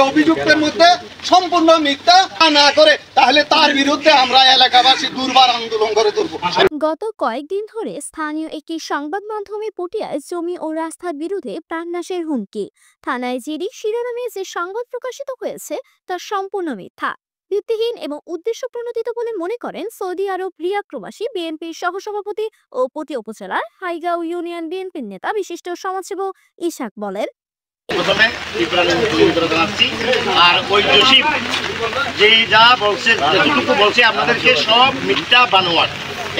অভিযুক্তের মধ্যে সম্পূর্ণ মিথ্যা না করে তাহলে তার বিরুদ্ধে আমরা এলাকাবাসী দুর্বার আন্দোলন করে তুলব। গত কয়েকদিন ধরে স্থানীয় একটি সংবাদ মাধ্যমে পটিয়ায় জমি ও রাস্তার বিরুদ্ধে প্রাণনাশের হুমকি থানায় জিডি শিরোনামে যে সংবাদ প্রকাশিত হয়েছে তা সম্পূর্ণ মিথ্যা, ভিত্তিহীন এবং উদ্দেশ্য প্রণোদিত বলে মনে করেন সৌদি আরব রিয়াদ প্রবাসী বিএনপির সহসভাপতি ও পটিয়া উপজেলার হাইগাঁও ইউনিয়ন বিএনপির নেতা বিশিষ্ট সমাজসেবক ইশাক বলেন। প্রথমে জানাচ্ছি আর ওই জসিম যে যা বলছে যতটুকু বলছে আপনাদেরকে সব মিথ্যা বানোয়াট।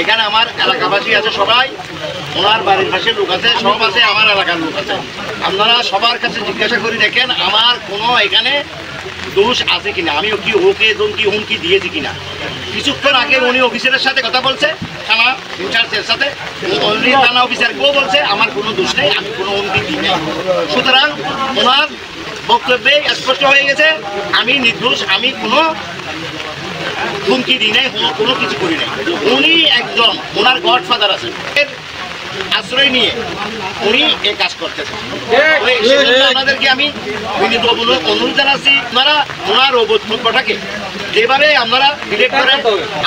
এখানে আমার এলাকাবাসী আছে, সবাই ওনার বাড়ির পাশে লোক আছে, সব আছে, আমার এলাকার লোক আছে। আপনারা সবার কাছে জিজ্ঞাসা করে দেখেন আমার কোনো এখানে দোষ আছে কিনা, আমি কি ওকে হুমকি দিয়েছি কিনা। কিছুক্ষণ আগে উনি অফিসারের সাথে কথা বলছে, থানা ইনচার্জের সাথে, থানা অফিসার কেউ বলছে আমার কোনো দোষ নেই, আমি কোনো হুমকি দিই নাই। সুতরাং ওনার বক্তব্যে স্পষ্ট হয়ে গেছে আমি নির্দোষ, আমি কোনো হুমকি দিই নাই, কোনো কিছু করি নাই। উনি একজন ওনার গডফাদার আছে, আশ্রয় নিয়ে উনি এই কাজ করতেছেন। আপনাদেরকে আমি বিনীত অনুরোধ জানাচ্ছি আপনারা ওনার বক্তব্যটাকে যেভাবে আপনারা ডিলেট করেন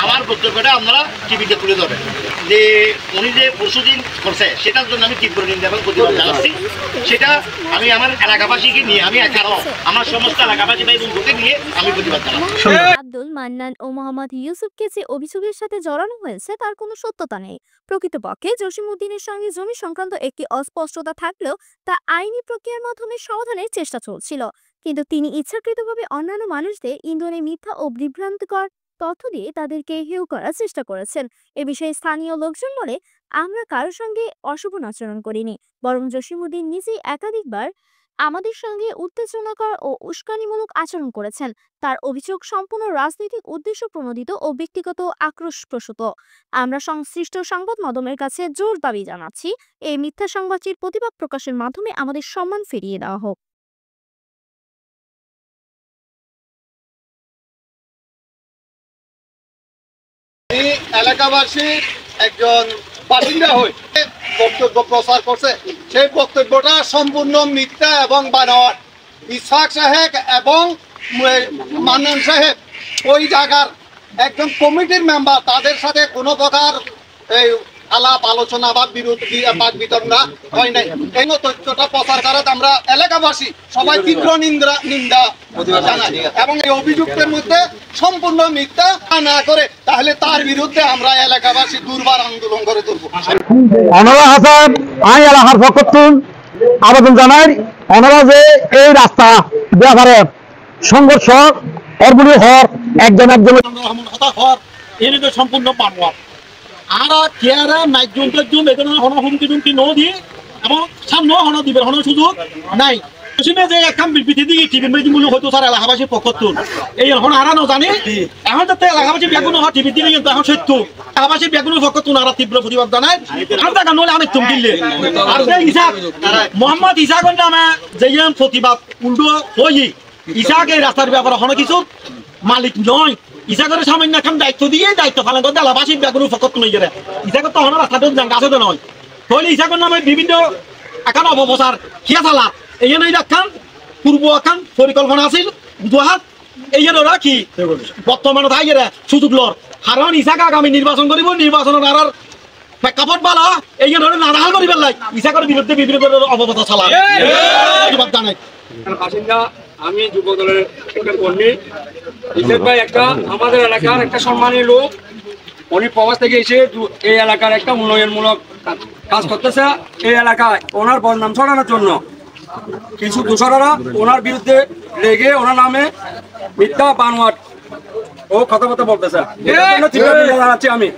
আমার বক্তব্যটা আপনারা টিভিতে তুলে ধরেন। যে উনি যে পরশুদিন করছে সেটার জন্য আমি তীব্র নিন্দা এবং প্রতিবাদ জানাচ্ছি। সেটা আমি আমার এলাকাবাসীকে নিয়ে, আমি একাও আমার সমস্ত এলাকাবাসী ভাই বন্ধুকে নিয়ে আমি প্রতিবাদ জানাচ্ছি। আব্দুল মান্নান ও মোহাম্মদ ইউসুফকে যে অভিযোগের সাথে জড়ানো হয়েছে তার কোনো সত্যতা নেই। প্রকৃতপক্ষে জসিমউদ্দিনের সঙ্গে জমি সংক্রান্ত একটি অস্পষ্টতা থাকলেও তা আইনি প্রক্রিয়ার মাধ্যমে সমাধানের চেষ্টা চলছিল, কিন্তু তিনি ইচ্ছাকৃতভাবে অন্যান্য মানুষদের ইন্ধনে মিথ্যা ও বিভ্রান্তিকর তথ্য দিয়ে তাদেরকে হেয় করার চেষ্টা করেছেন। এ বিষয়ে স্থানীয় লোকজন বলে, আমরা কারোর সঙ্গে অশুভ আচরণ করিনি, বরং জসিমউদ্দিন নিজেই একাধিকবার আমাদের সঙ্গে উত্তেজনাকর ও উস্কানিমূলক আচরণ করেছেন। তার অভিযোগ সম্পূর্ণ রাজনৈতিক উদ্দেশ্য প্রণোদিত ও ব্যক্তিগত আক্রোশপ্রসূত। আমরা সংশ্লিষ্ট সংবাদ মাধ্যমের কাছে জোর দাবি জানাচ্ছি এই মিথ্যা সংবাদটির প্রতিবাদ প্রকাশের মাধ্যমে আমাদের সম্মান ফিরিয়ে দেওয়া হোক। এলাকাবাসীর একজন বাসিন্দা হয়ে বক্তব্য প্রচার করছে, সেই বক্তব্যটা সম্পূর্ণ মিথ্যা এবং বানোয়াট। ইসহাক সাহেব এবং মান্নান সাহেব ওই জায়গার একজন কমিটির মেম্বার, তাদের সাথে কোনো প্রকার এই আলাপ আলোচনা বা বাদ বিতরণ হয় নাই। এই তথ্যটা প্রচার করাতে আমরা এলাকাবাসী সবাই তীব্র নিন্দা জানাই এবং এই অভিযুক্তের মধ্যে সম্পূর্ণ মিথ্যা না করে তাহলে তার বিরুদ্ধে আমরা এলাকাবাসী দুর্বার আন্দোলন করে তুলব। অনরা হাসান আই এলাকার পক্ষতুন আবেদন জানাই, অনরা যে এই রাস্তা ব্যাপারে সংঘর্ষ অর্বুলি হর একজন হর এর সম্পূর্ণ পানওয়ার আর কেয়ারা নাইজুম টেজুম এখানে হন হুমকি টুমকি ন দিয়ে এবং সামনেও হন দিবের হন সুযোগ নাই। পশ্চিমে যে একখান বিবৃতি দিয়ে টিভি মেজিমূল্য হয়তো স্যার এলাকাবাসীর পক্ষতুন এই এখন আর জানি এখন যাতে এলাকাবাসী ব্যাগুন হওয়া টিভি দিলে কিন্তু এখন সত্য এলাকাবাসী ব্যাগুনের পক্ষতুন আর তীব্র প্রতিবাদ জানায়। আর দেখা নলে আমি তুম দিলে আর যে ইসাক মোহাম্মদ ইসাকের নামে যে প্রতিবাদ উল্টো হই ইসাক এই রাস্তার ব্যাপারে হন কিছু মালিক নয়। ইসাগরের সামান্য এখন দায়িত্ব দিয়ে দায়িত্ব পালন করতে এলাকাবাসীর ব্যাগুনের পক্ষত নই গেলে ইসাগর তো হন রাস্তাটা জাঙ্গা আছে নয়। তাহলে ইসাগর নামে বিভিন্ন এখন অপপ্রচার খিয়া চালা এই জন্য একখান পূর্ব একখান পরিকল্পনা আছিল দুহাত এই জন্য ওরা কি বর্তমানে তাই সুযোগ লর কারণ ইসাক আগামী নির্বাচন করিব, নির্বাচনের আর প্রেক্ষাপট বালা এই জন্য নানাহাল করি পেলাই ইসাগরের বিরুদ্ধে বিভিন্ন ধরনের অপপ্রচার চালা জানাই। বাসিন্দা আমি যুব দলের একটা কর্মী ইসেক ভাই, একটা আমাদের এলাকার একটা সম্মানীয় লোক, উনি প্রবাস থেকে এসে এই এলাকার একটা উন্নয়নমূলক কাজ করতেছে। এই এলাকায় ওনার বদনাম ছড়ানোর জন্য কিছু দোষরা ওনার বিরুদ্ধে লেগে ওনার নামে মিথ্যা বানোয়াট ও কথাবার্তা বলতেছে। জানাচ্ছি আমি